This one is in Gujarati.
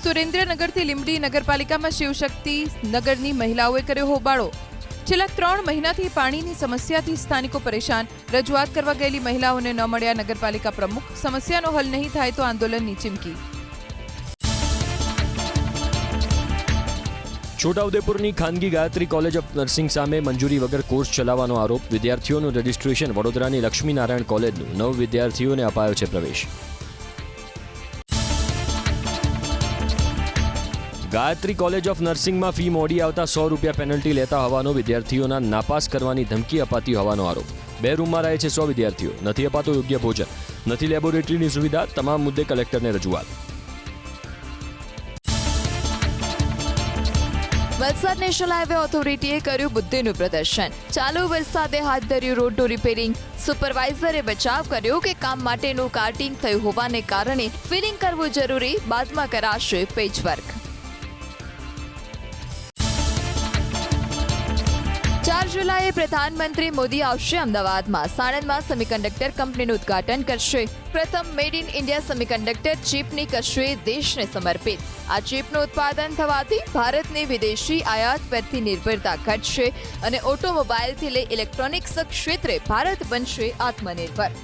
સુરેન્દ્રનગરથી લીંબડી નગરપાલિકામાં શિવશક્તિ નગરની મહિલાઓએ કર્યો હોબાળો। છેલ્લા 3 મહિનાથી પાણીની સમસ્યાથી સ્થાનિકો પરેશાન। રજૂઆત કરવા ગયેલી મહિલાઓને ન મળ્યા નગરપાલિકા પ્રમુખ। સમસ્યાનો હલ નહીં થાય તો આંદોલનની ચીમકી। છોટાઉદેપુરની ખાનગી ગાયત્રી કોલેજ ઓફ નર્સિંગ સામે મંજૂરી વગર કોર્સ ચલાવવાનો આરોપ। વિદ્યાર્થીઓનું રજિસ્ટ્રેશન વડોદરાની લક્ષ્મીનારાયણ કોલેજનું 9 વિદ્યાર્થીઓને અપાયો છે પ્રવેશ। ગાયત્રી કોલેજ ઓફ નર્સિંગમાં ફી મોડી આવતા 100 રૂપિયા પેનલ્ટી લેતા હોવાનો વિદ્યાર્થીઓના નાપાસ કરવાની ધમકી અપાતી હોવાનો આરોપ। 2 રૂમમાં રહે છે 100 વિદ્યાર્થીઓ। નથી અપાતો યોગ્ય ભોજન, નથી લેબોરેટરીની સુવિધા। તમામ મુદ્દે કલેક્ટરને રજૂઆત। વલસાડ નેશનલ હાઈવે ઓથોરિટીએ કર્યું બુદ્ધિનું પ્રદર્શન। ચાલુ વરસાદે હાથ ધર્યું રોડનું રિપેરિંગ। સુપરવાઇઝરે બચાવ કર્યો કે કામ માટેનું કાર્ટિંગ થયું હોવાને કારણે ફિલિંગ કરવું જરૂરી, બાદમાં કરાશે પેચવર્ક। 4 જુલાઈએ પ્રધાનમંત્રી મોદી આવશે અમદાવાદમાં। સાણંદમાં સેમિકન્ડક્ટર કંપનીનું ઉદ્ઘાટન કરશે। પ્રથમ મેડ ઇન ઇન્ડિયા સેમિકન્ડક્ટર ચીપની કરશે દેશને સમર્પિત। આ ચીપનું ઉત્પાદન થવાથી ભારતની વિદેશી આયાત પરથી નિર્ભરતા ઘટશે અને ઓટોમોબાઈલથી લઈ ઇલેક્ટ્રોનિક્સ ક્ષેત્રે ભારત બનશે આત્મનિર્ભર।